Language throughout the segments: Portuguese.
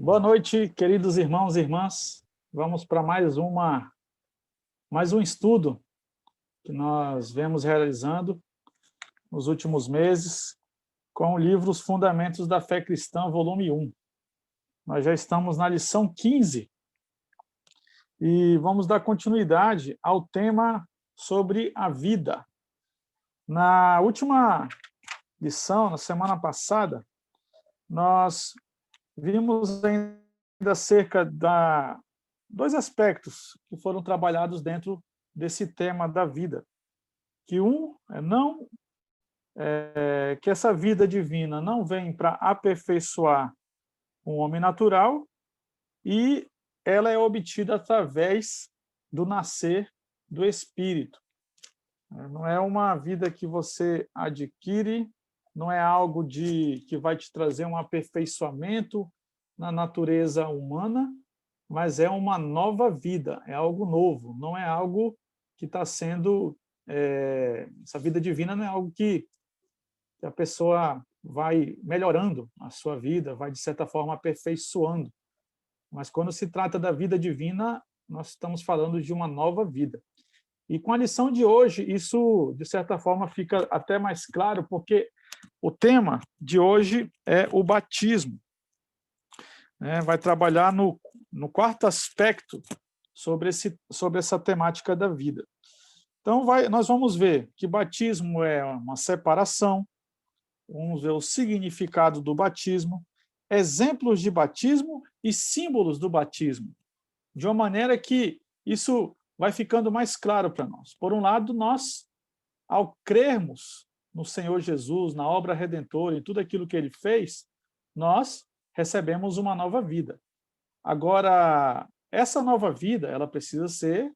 Boa noite, queridos irmãos e irmãs. Vamos para mais um estudo que nós vemos realizando nos últimos meses com o livro Os Fundamentos da Fé Cristã, volume 1. Nós já estamos na lição 15 e vamos dar continuidade ao tema sobre a vida. Na última lição, na semana passada, nós vimos ainda acerca de dois aspectos que foram trabalhados dentro desse tema da vida. Que que essa vida divina não vem para aperfeiçoar um homem natural e ela é obtida através do nascer do Espírito. Não é uma vida que você adquire, não é algo que vai te trazer um aperfeiçoamento na natureza humana, mas é uma nova vida, é algo novo, não é algo que está sendo... essa vida divina não é algo que a pessoa vai melhorando a sua vida, vai, de certa forma, aperfeiçoando. Mas quando se trata da vida divina, nós estamos falando de uma nova vida. E com a lição de hoje, isso, de certa forma, fica até mais claro, porque o tema de hoje é o batismo. Vai trabalhar no quarto aspecto sobre essa temática da vida. Então, nós vamos ver que batismo é uma separação, vamos ver o significado do batismo, exemplos de batismo e símbolos do batismo, de uma maneira que isso vai ficando mais claro para nós. Por um lado, nós, ao crermos no Senhor Jesus, na obra redentora, em tudo aquilo que Ele fez, nós recebemos uma nova vida. Agora, essa nova vida, ela precisa ser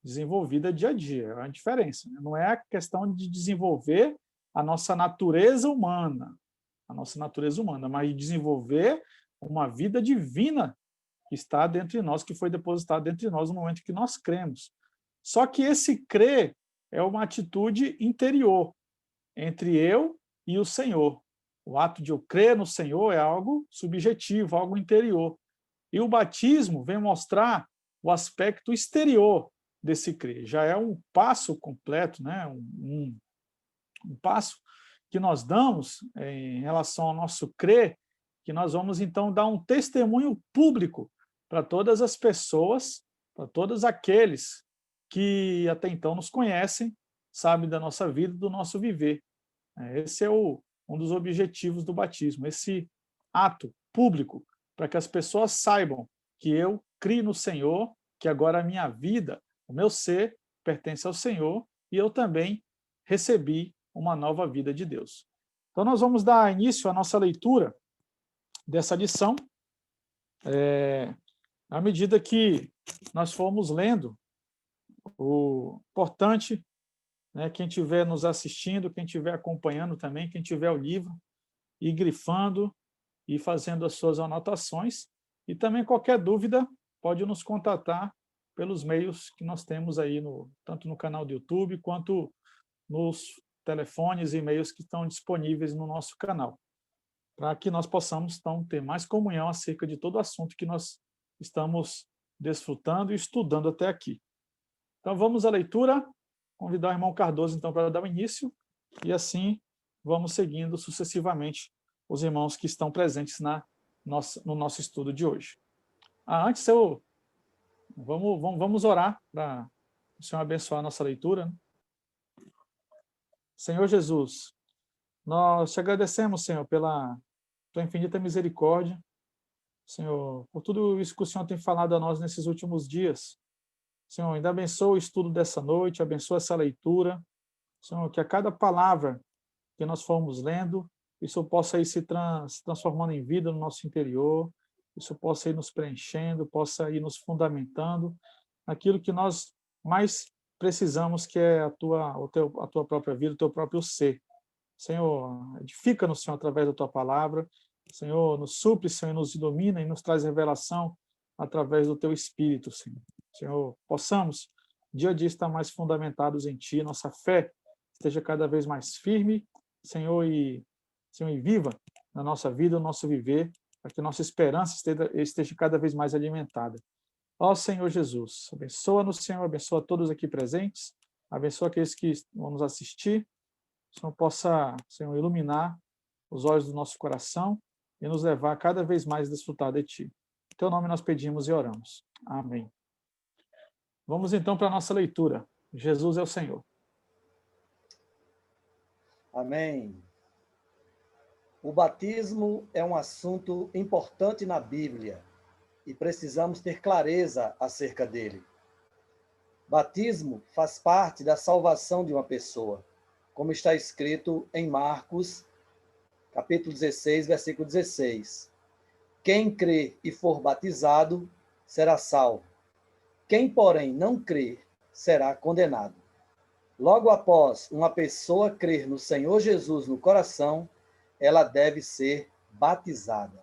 desenvolvida dia a dia, é a diferença. Não é a questão de desenvolver a nossa natureza humana, mas de desenvolver uma vida divina que está dentro de nós, que foi depositada dentro de nós no momento que nós cremos. Só que esse crer é uma atitude interior, entre eu e o Senhor. O ato de eu crer no Senhor é algo subjetivo, algo interior. E o batismo vem mostrar o aspecto exterior desse crer. Já é um passo completo, né? um passo que nós damos em relação ao nosso crer, que nós vamos, então, dar um testemunho público para todas as pessoas, para todos aqueles que até então nos conhecem, sabem da nossa vida, do nosso viver. Esse é um dos objetivos do batismo, esse ato público, para que as pessoas saibam que eu crio no Senhor, que agora a minha vida, o meu ser, pertence ao Senhor, e eu também recebi uma nova vida de Deus. Então, nós vamos dar início à nossa leitura dessa lição, à medida que nós formos lendo. O importante, né, quem estiver nos assistindo, quem estiver acompanhando também, quem tiver o livro, ir grifando e fazendo as suas anotações, e também qualquer dúvida pode nos contatar pelos meios que nós temos aí, tanto no canal do YouTube, quanto nos telefones e e-mails que estão disponíveis no nosso canal, para que nós possamos, então, ter mais comunhão acerca de todo o assunto que nós estamos desfrutando e estudando até aqui. Então, vamos à leitura, convidar o irmão Cardoso, então, para dar o início, e assim vamos seguindo sucessivamente os irmãos que estão presentes no nosso estudo de hoje. Antes, vamos orar para o Senhor abençoar a nossa leitura, né? Senhor Jesus, nós te agradecemos, Senhor, pela tua infinita misericórdia, Senhor, por tudo isso que o Senhor tem falado a nós nesses últimos dias. Senhor, ainda abençoa o estudo dessa noite, abençoa essa leitura, Senhor, que a cada palavra que nós formos lendo, isso possa ir se transformando em vida no nosso interior, isso possa ir nos preenchendo, possa ir nos fundamentando naquilo que nós mais precisamos, que é a tua própria vida, o teu próprio ser. Senhor, edifica-nos, Senhor, através da tua palavra. Senhor, nos supre, Senhor, nos ilumina e nos traz revelação através do teu Espírito, Senhor. Senhor, possamos, dia a dia, estar mais fundamentados em Ti, nossa fé esteja cada vez mais firme, Senhor, e viva na nossa vida, no nosso viver, para que nossa esperança esteja cada vez mais alimentada. Ó Senhor Jesus, abençoa-nos, Senhor, abençoa todos aqui presentes, abençoa aqueles que vão nos assistir, que o Senhor possa, Senhor, iluminar os olhos do nosso coração e nos levar a cada vez mais a desfrutar de Ti. Em Teu nome nós pedimos e oramos. Amém. Vamos então para a nossa leitura. Jesus é o Senhor. Amém. O batismo é um assunto importante na Bíblia e precisamos ter clareza acerca dele. Batismo faz parte da salvação de uma pessoa, como está escrito em Marcos, capítulo 16, versículo 16. Quem crê e for batizado será salvo. Quem, porém, não crê será condenado. Logo após uma pessoa crer no Senhor Jesus no coração, ela deve ser batizada.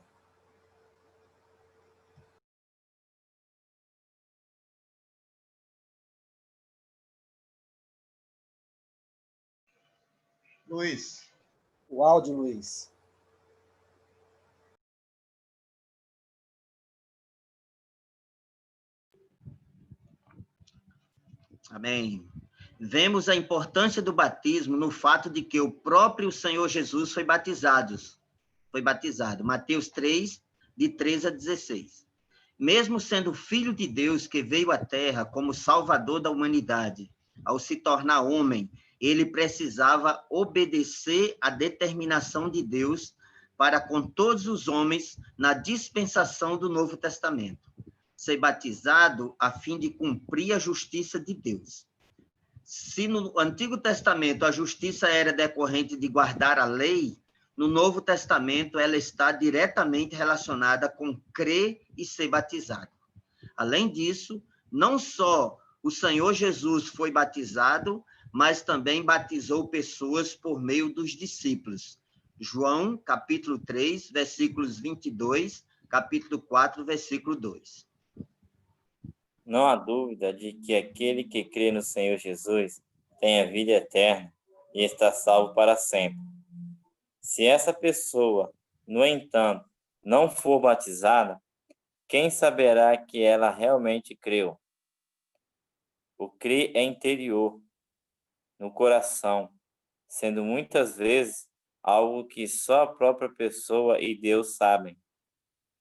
Luiz. O áudio, Luiz. Amém. Vemos a importância do batismo no fato de que o próprio Senhor Jesus foi batizado. Mateus 3, de 13 a 16. Mesmo sendo filho de Deus que veio à terra como salvador da humanidade, ao se tornar homem, ele precisava obedecer à determinação de Deus para com todos os homens na dispensação do Novo Testamento. Ser batizado a fim de cumprir a justiça de Deus. Se no Antigo Testamento a justiça era decorrente de guardar a lei, no Novo Testamento ela está diretamente relacionada com crer e ser batizado. Além disso, não só o Senhor Jesus foi batizado, mas também batizou pessoas por meio dos discípulos. João, capítulo 3, versículos 22, capítulo 4, versículo 2. Não há dúvida de que aquele que crê no Senhor Jesus tem a vida eterna e está salvo para sempre. Se essa pessoa, no entanto, não for batizada, quem saberá que ela realmente creu? O crer é interior, no coração, sendo muitas vezes algo que só a própria pessoa e Deus sabem.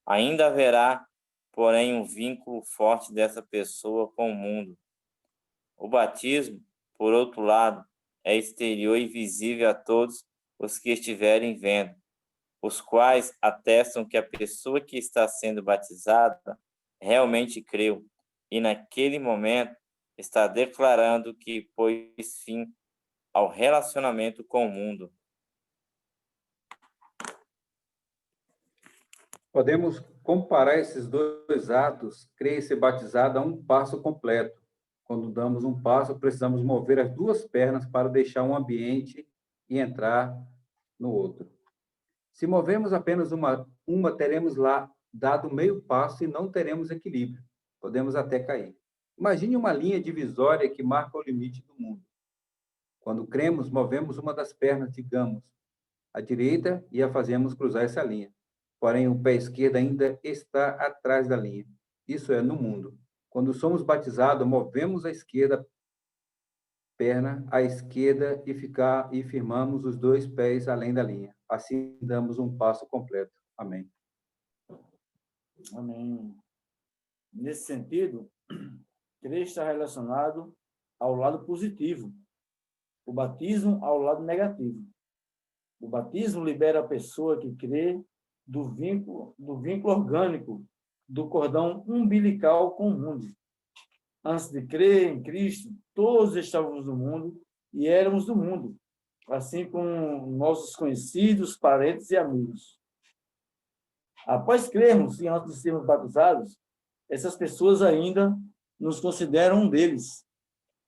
Ainda haverá, porém, um vínculo forte dessa pessoa com o mundo. O batismo, por outro lado, é exterior e visível a todos os que estiverem vendo, os quais atestam que a pessoa que está sendo batizada realmente creu e, naquele momento, está declarando que pôs fim ao relacionamento com o mundo. Podemos comparar esses dois atos, crer e ser batizado, a um passo completo. Quando damos um passo, precisamos mover as duas pernas para deixar um ambiente e entrar no outro. Se movemos apenas uma teremos lá dado meio passo e não teremos equilíbrio. Podemos até cair. Imagine uma linha divisória que marca o limite do mundo. Quando cremos, movemos uma das pernas, digamos, à direita e a fazemos cruzar essa linha. Porém, o pé esquerdo ainda está atrás da linha. Isso é no mundo. Quando somos batizados, movemos a esquerda perna à esquerda e firmamos os dois pés além da linha. Assim, damos um passo completo. Amém. Amém. Nesse sentido, crer está relacionado ao lado positivo, o batismo ao lado negativo. O batismo libera a pessoa que crê do vínculo orgânico, do cordão umbilical com o mundo. Antes de crer em Cristo, todos estávamos no mundo e éramos do mundo, assim como nossos conhecidos, parentes e amigos. Após crermos e antes de sermos batizados, essas pessoas ainda nos consideram um deles.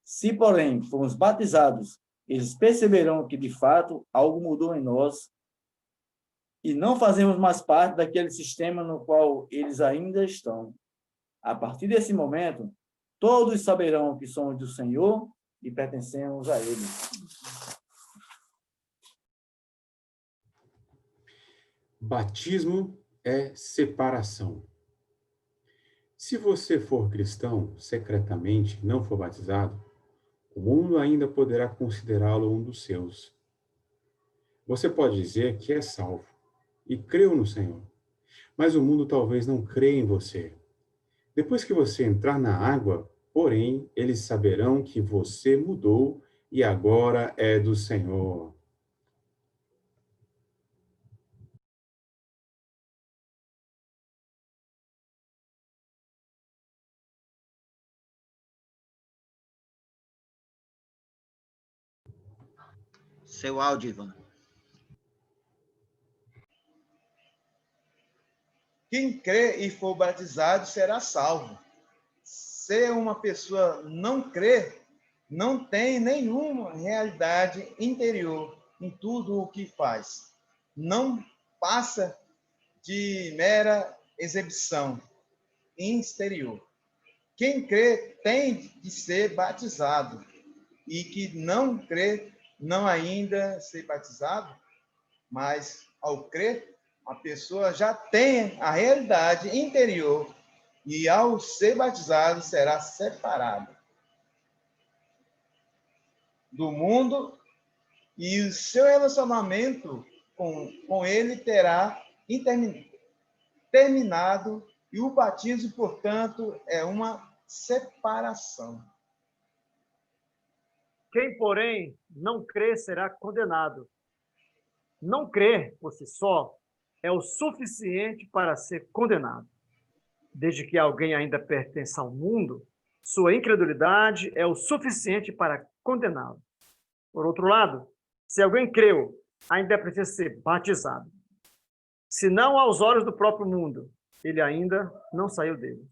Se, porém, formos batizados, eles perceberão que, de fato, algo mudou em nós e não fazemos mais parte daquele sistema no qual eles ainda estão. A partir desse momento, todos saberão que somos do Senhor e pertencemos a Ele. Batismo é separação. Se você for cristão, secretamente não for batizado, o mundo ainda poderá considerá-lo um dos seus. Você pode dizer que é salvo e creu no Senhor, mas o mundo talvez não creia em você. Depois que você entrar na água, porém, eles saberão que você mudou e agora é do Senhor. Seu áudio, Ivan. Quem crê e for batizado será salvo. Se uma pessoa não crê, não tem nenhuma realidade interior em tudo o que faz. Não passa de mera exibição exterior. Quem crê tem de ser batizado, e que não crê não ainda ser batizado, mas ao crer, a pessoa já tem a realidade interior e ao ser batizado será separado do mundo e o seu relacionamento com ele terá terminado e o batismo, portanto, é uma separação. Quem, porém, não crê será condenado. Não crer por si só é o suficiente para ser condenado. Desde que alguém ainda pertença ao mundo, sua incredulidade é o suficiente para condená-lo. Por outro lado, se alguém creu, ainda precisa ser batizado. Se não aos olhos do próprio mundo, ele ainda não saiu dele.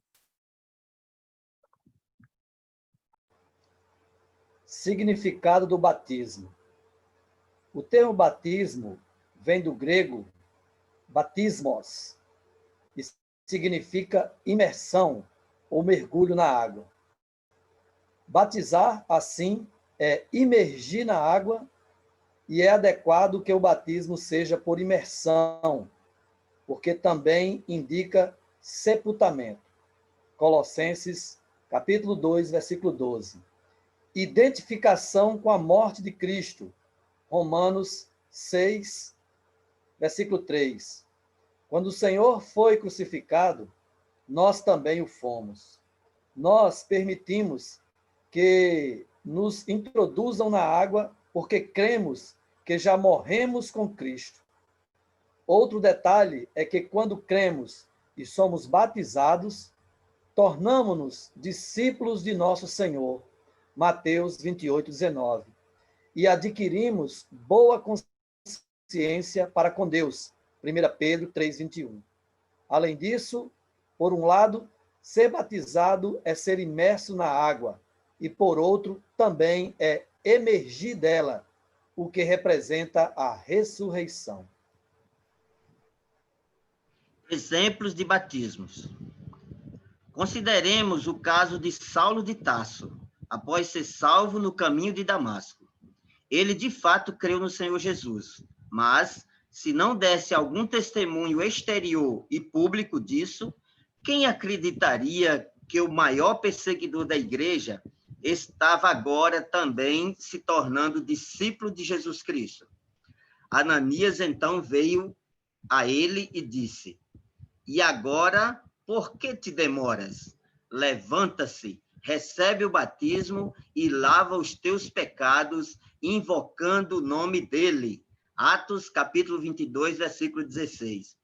Significado do batismo. O termo batismo vem do grego batismos e significa imersão ou mergulho na água. Batizar, assim, é imergir na água e é adequado que o batismo seja por imersão, porque também indica sepultamento. Colossenses, capítulo 2, versículo 12. Identificação com a morte de Cristo. Romanos 6, versículo 3. Quando o Senhor foi crucificado, nós também o fomos. Nós permitimos que nos introduzam na água porque cremos que já morremos com Cristo. Outro detalhe é que quando cremos e somos batizados, tornamo-nos discípulos de nosso Senhor. Mateus 28, 19. E adquirimos boa consciência para com Deus. 1 Pedro 3, 21. Além disso, por um lado, ser batizado é ser imerso na água, e por outro, também é emergir dela, o que representa a ressurreição. Exemplos de batismos. Consideremos o caso de Saulo de Tarso, após ser salvo no caminho de Damasco. Ele, de fato, creu no Senhor Jesus, mas, se não desse algum testemunho exterior e público disso, quem acreditaria que o maior perseguidor da igreja estava agora também se tornando discípulo de Jesus Cristo? Ananias, então, veio a ele e disse: "E agora, por que te demoras? Levanta-se, recebe o batismo e lava os teus pecados, invocando o nome dele." Atos, capítulo 22, versículo 16.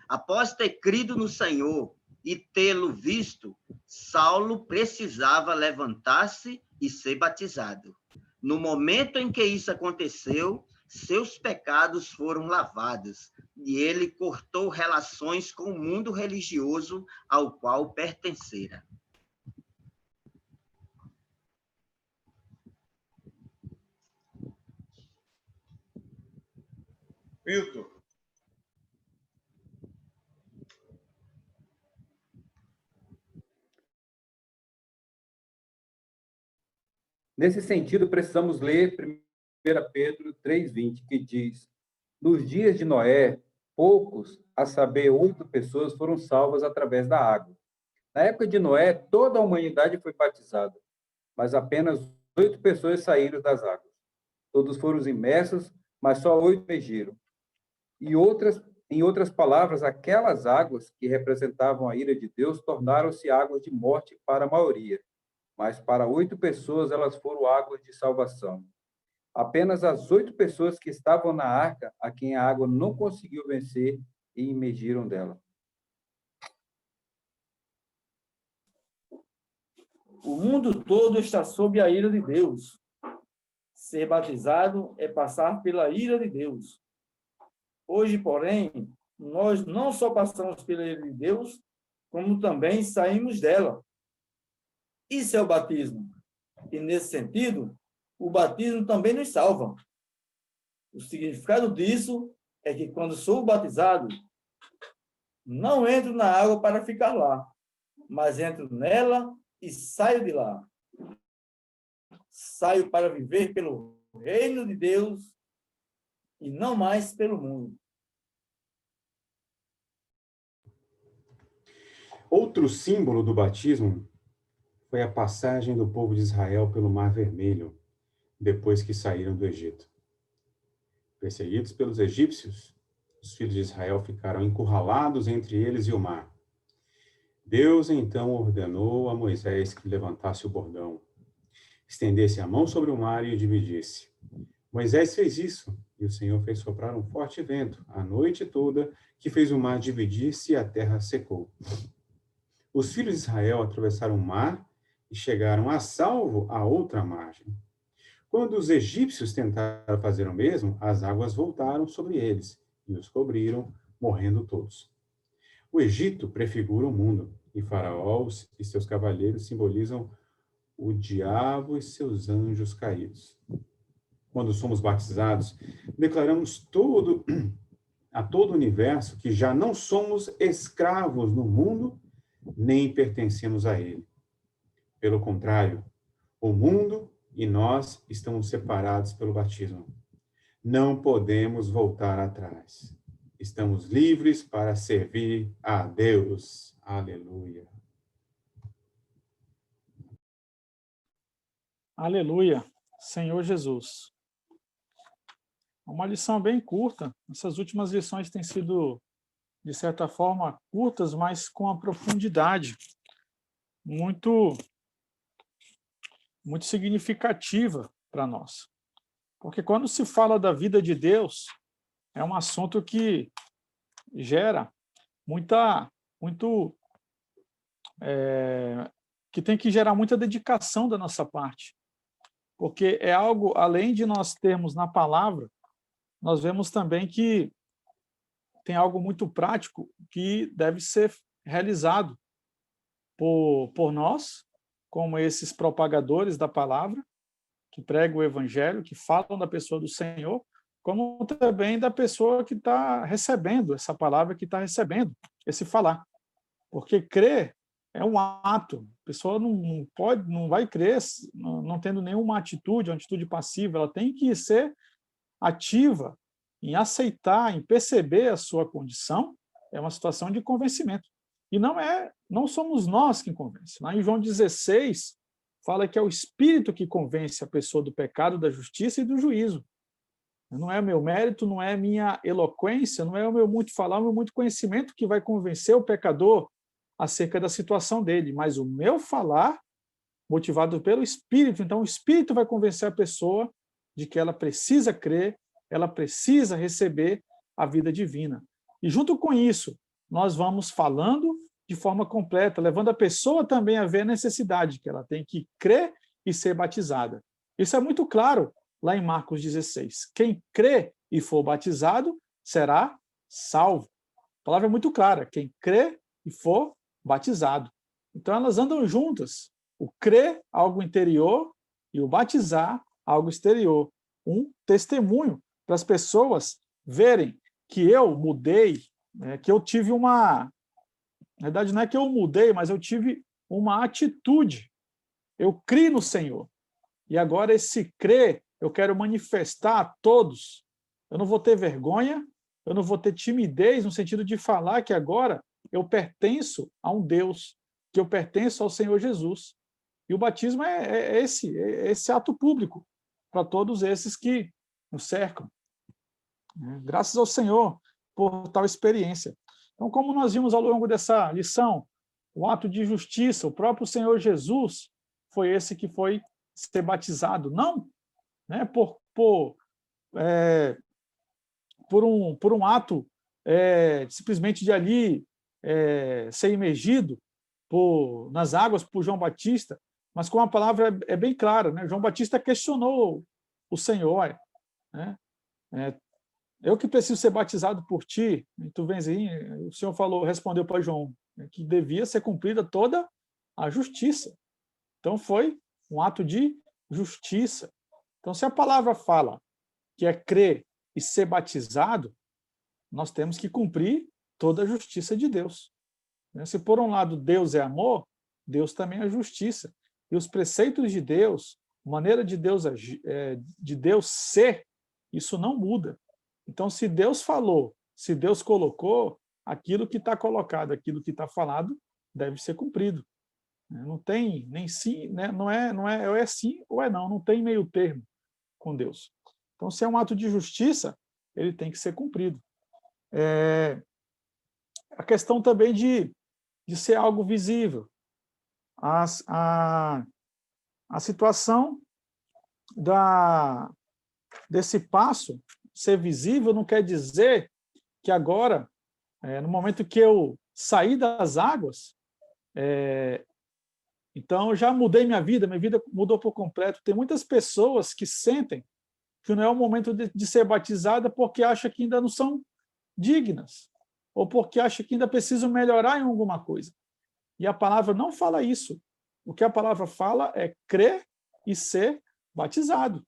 Após ter crido no Senhor e tê-lo visto, Saulo precisava levantar-se e ser batizado. No momento em que isso aconteceu, seus pecados foram lavados e ele cortou relações com o mundo religioso ao qual pertencera. Wilton. Nesse sentido, precisamos ler 1 Pedro 3,20, que diz: "Nos dias de Noé, Poucos, a saber, 8 pessoas, foram salvas através da água. Na época de Noé, toda a humanidade foi batizada, mas apenas 8 pessoas saíram das águas. Todos foram imersos, mas só 8 emergiram. Em outras palavras, aquelas águas que representavam a ira de Deus tornaram-se águas de morte para a maioria, mas para 8 pessoas elas foram águas de salvação. Apenas as 8 pessoas que estavam na arca, a quem a água não conseguiu vencer, e imergiram dela. O mundo todo está sob a ira de Deus. Ser batizado é passar pela ira de Deus. Hoje, porém, nós não só passamos pela ira de Deus, como também saímos dela. Isso é o batismo. E, nesse sentido, o batismo também nos salva. O significado disso é que, quando sou batizado, não entro na água para ficar lá, mas entro nela e saio de lá. Saio para viver pelo reino de Deus e não mais pelo mundo. Outro símbolo do batismo foi a passagem do povo de Israel pelo Mar Vermelho, depois que saíram do Egito. Perseguidos pelos egípcios, os filhos de Israel ficaram encurralados entre eles e o mar. Deus então ordenou a Moisés que levantasse o bordão, estendesse a mão sobre o mar e o dividisse. Moisés fez isso, e o Senhor fez soprar um forte vento a noite toda, que fez o mar dividir-se e a terra secou. Os filhos de Israel atravessaram o mar e chegaram a salvo à outra margem. Quando os egípcios tentaram fazer o mesmo, as águas voltaram sobre eles e os cobriram, morrendo todos. O Egito prefigura o mundo, e Faraó e seus cavaleiros simbolizam o diabo e seus anjos caídos. Quando somos batizados, declaramos a todo o universo que já não somos escravos no mundo, nem pertencemos a ele. Pelo contrário, o mundo e nós estamos separados pelo batismo. Não podemos voltar atrás. Estamos livres para servir a Deus. Aleluia. Aleluia, Senhor Jesus. Uma lição bem curta. Essas últimas lições têm sido, de certa forma, curtas, mas com a profundidade muito significativa para nós. Porque quando se fala da vida de Deus, é um assunto que gera que tem que gerar muita dedicação da nossa parte. Porque é algo, além de nós termos na palavra, nós vemos também que tem algo muito prático que deve ser realizado por nós, como esses propagadores da palavra, que pregam o evangelho, que falam da pessoa do Senhor, como também da pessoa que está recebendo essa palavra, que está recebendo esse falar. Porque crer é um ato. A pessoa não vai crer não tendo nenhuma atitude, uma atitude passiva. Ela tem que ser ativa em aceitar, em perceber a sua condição. É uma situação de convencimento. E não somos nós que convencem. Lá em João 16, fala que é o Espírito que convence a pessoa do pecado, da justiça e do juízo. Não é o meu mérito, não é a minha eloquência, não é o meu muito falar, o meu muito conhecimento que vai convencer o pecador acerca da situação dele, mas o meu falar, motivado pelo Espírito. Então, o Espírito vai convencer a pessoa de que ela precisa crer, ela precisa receber a vida divina. E junto com isso, nós vamos falando de forma completa, levando a pessoa também a ver a necessidade, que ela tem que crer e ser batizada. Isso é muito claro lá em Marcos 16. Quem crê e for batizado será salvo. A palavra é muito clara. Quem crê e for batizado. Então, elas andam juntas. O crer, algo interior, e o batizar, algo exterior. Um testemunho para as pessoas verem que eu mudei, que eu tive uma... Na verdade, não é que eu mudei, mas eu tive uma atitude. Eu criei no Senhor. E agora esse crer, eu quero manifestar a todos. Eu não vou ter vergonha eu não vou ter timidez no sentido de falar que agora eu pertenço a um Deus, que eu pertenço ao Senhor Jesus. E o batismo é esse ato público para todos esses que nos cercam. Graças ao Senhor por tal experiência. Então, como nós vimos ao longo dessa lição, o ato de justiça, o próprio Senhor Jesus foi esse que foi ser batizado, não, né, por um ato simplesmente de ali ser imergido nas águas por João Batista, mas com a palavra bem clara, né? João Batista questionou o Senhor, né? Eu que preciso ser batizado por ti, e tu vens aí, o Senhor respondeu para João, que devia ser cumprida toda a justiça. Então foi um ato de justiça. Então, se a palavra fala que é crer e ser batizado, nós temos que cumprir toda a justiça de Deus. Se por um lado Deus é amor, Deus também é justiça. E os preceitos de Deus, a maneira de Deus agir, de Deus ser, isso não muda. Então, se Deus falou, se Deus colocou, aquilo que está colocado, aquilo que está falado, deve ser cumprido. Não tem nem sim, né? Não é sim ou é não, não tem meio termo com Deus. Então, se é um ato de justiça, ele tem que ser cumprido. A questão também de ser algo visível. A situação desse passo ser visível não quer dizer que agora, no momento que eu sair das águas, então eu já mudei minha vida mudou por completo. Tem muitas pessoas que sentem que não é o momento de ser batizada porque acham que ainda não são dignas, ou porque acham que ainda precisam melhorar em alguma coisa. E a palavra não fala isso. O que a palavra fala é crer e ser batizado.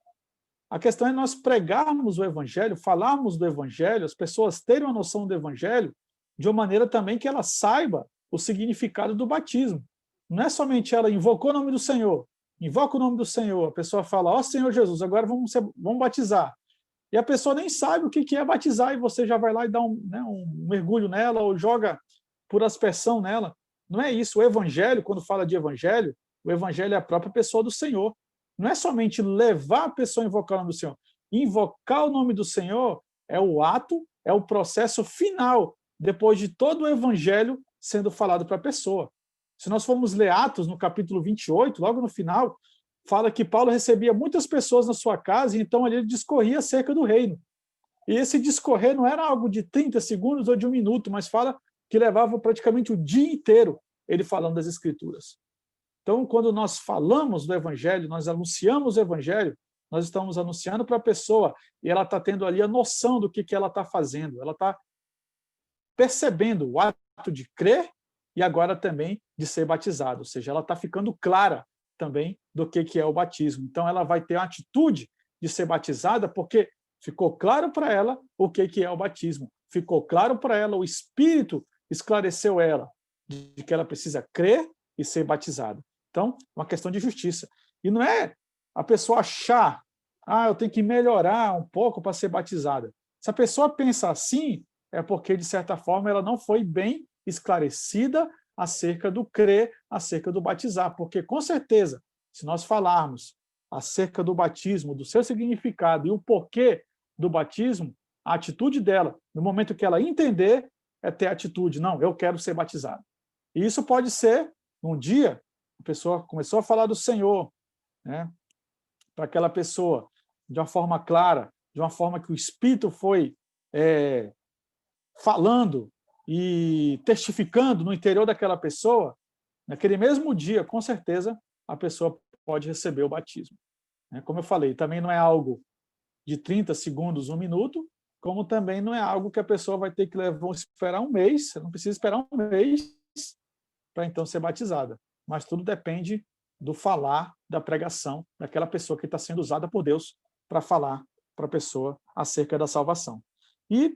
A questão é nós pregarmos o Evangelho, falarmos do Evangelho, as pessoas terem uma noção do Evangelho de uma maneira também que ela saiba o significado do batismo. Não é somente ela invocou o nome do Senhor, invoca o nome do Senhor, a pessoa fala, ó Senhor Jesus, agora vamos batizar. E a pessoa nem sabe o que é batizar, e você já vai lá e dá um mergulho nela, ou joga por aspersão nela. Não é isso. O Evangelho, quando fala de Evangelho, o Evangelho é a própria pessoa do Senhor. Não é somente levar a pessoa a invocar o nome do Senhor. Invocar o nome do Senhor é o ato, é o processo final, depois de todo o Evangelho sendo falado para a pessoa. Se nós formos ler Atos, no capítulo 28, logo no final, fala que Paulo recebia muitas pessoas na sua casa, e então ele discorria acerca do reino. E esse discorrer não era algo de 30 segundos ou de 1 minuto, mas fala que levava praticamente o dia inteiro ele falando das Escrituras. Então, quando nós falamos do Evangelho, nós anunciamos o Evangelho, nós estamos anunciando para a pessoa, e ela está tendo ali a noção do que ela está fazendo, ela está percebendo o ato de crer e agora também de ser batizado, ou seja, ela está ficando clara também do que é o batismo. Então, ela vai ter a atitude de ser batizada porque ficou claro para ela o que é o batismo, ficou claro para ela, o Espírito esclareceu ela de que ela precisa crer e ser batizada. Então, é uma questão de justiça. E não é a pessoa achar, eu tenho que melhorar um pouco para ser batizada. Se a pessoa pensa assim, é porque, de certa forma, ela não foi bem esclarecida acerca do crer, acerca do batizar. Porque, com certeza, se nós falarmos acerca do batismo, do seu significado e o porquê do batismo, a atitude dela, no momento que ela entender, é ter a atitude, não, eu quero ser batizado. E isso pode ser, um dia, a pessoa começou a falar do Senhor, né, para aquela pessoa, de uma forma clara, de uma forma que o Espírito foi falando e testificando no interior daquela pessoa, naquele mesmo dia, com certeza, a pessoa pode receber o batismo. Como eu falei, também não é algo de 30 segundos, 1 minuto, como também não é algo que a pessoa vai ter que esperar um mês, você não precisa esperar um mês para então ser batizada. Mas tudo depende do falar, da pregação, daquela pessoa que está sendo usada por Deus para falar para a pessoa acerca da salvação. E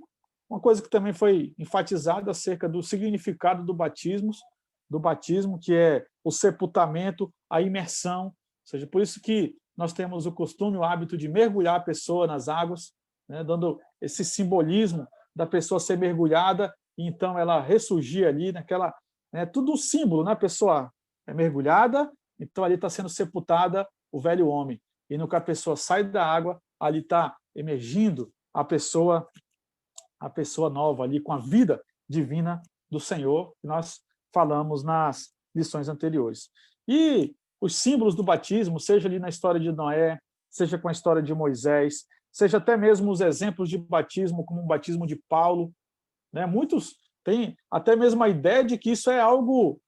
uma coisa que também foi enfatizada acerca do significado do batismo, que é o sepultamento, a imersão, ou seja, por isso que nós temos o costume, o hábito de mergulhar a pessoa nas águas, né, dando esse simbolismo da pessoa ser mergulhada, e então ela ressurgir ali naquela... tudo um símbolo, né? A pessoa é mergulhada, então ali está sendo sepultada o velho homem. E no que a pessoa sai da água, ali está emergindo a pessoa nova ali, com a vida divina do Senhor, que nós falamos nas lições anteriores. E os símbolos do batismo, seja ali na história de Noé, seja com a história de Moisés, seja até mesmo os exemplos de batismo, como o batismo de Paulo, né? Muitos têm até mesmo a ideia de que isso é algo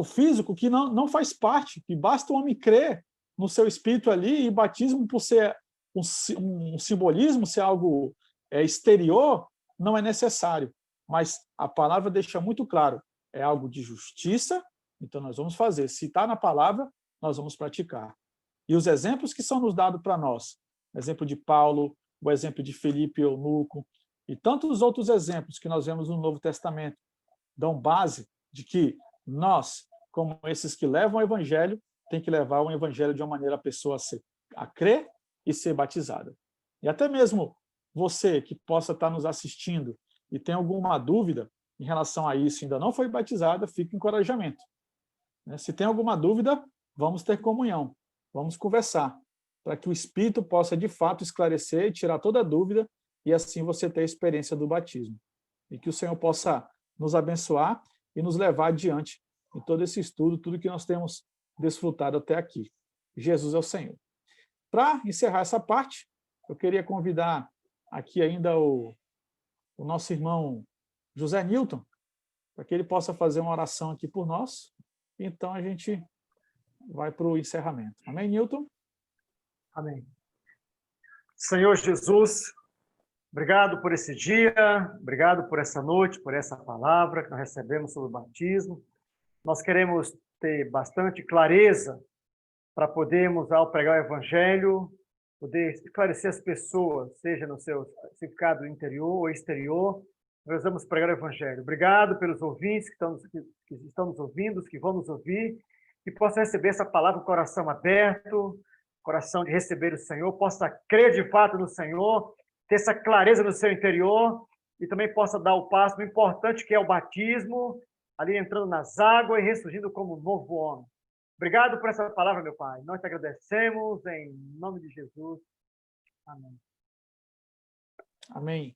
físico, que não faz parte, que basta o homem crer no seu espírito ali, e batismo, por ser um simbolismo, ser algo exterior, não é necessário. Mas a palavra deixa muito claro, é algo de justiça, então nós vamos fazer. Se está na palavra, nós vamos praticar. E os exemplos que são nos dados para nós, o exemplo de Paulo, o exemplo de Filipe e Eunuco, e tantos outros exemplos que nós vemos no Novo Testamento, dão base de que nós, como esses que levam o evangelho, tem que levar o evangelho de uma maneira a pessoa a crer e ser batizada. E até mesmo você que possa estar nos assistindo e tem alguma dúvida em relação a isso, ainda não foi batizada, fica encorajamento. Se tem alguma dúvida, vamos ter comunhão, vamos conversar, para que o Espírito possa, de fato, esclarecer e tirar toda dúvida, e assim você ter a experiência do batismo. E que o Senhor possa nos abençoar e nos levar adiante em todo esse estudo, tudo que nós temos desfrutado até aqui. Jesus é o Senhor. Para encerrar essa parte, eu queria convidar aqui ainda o nosso irmão José Newton, para que ele possa fazer uma oração aqui por nós. Então, a gente vai para o encerramento. Amém, Newton? Amém. Senhor Jesus, obrigado por esse dia, obrigado por essa noite, por essa palavra que nós recebemos sobre o batismo. Nós queremos ter bastante clareza para podermos, ao pregar o Evangelho, poder esclarecer as pessoas, seja no seu significado interior ou exterior. Nós vamos pregar o Evangelho. Obrigado pelos ouvintes que estão nos ouvindo, que vão nos ouvir, que possam receber essa palavra com o coração aberto, coração de receber o Senhor, possa crer de fato no Senhor, ter essa clareza no seu interior e também possa dar o passo importante que é o batismo, ali entrando nas águas e ressurgindo como um novo homem. Obrigado por essa palavra, meu Pai. Nós te agradecemos em nome de Jesus. Amém. Amém.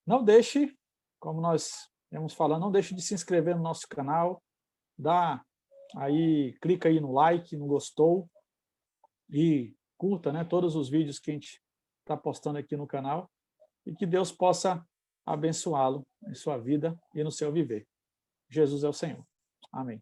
Não deixe, como nós estamos falando, não deixe de se inscrever no nosso canal, clica aí no like, no gostou e curta, né, todos os vídeos que a gente está postando aqui no canal, e que Deus possa abençoá-lo em sua vida e no seu viver. Jesus é o Senhor. Amém.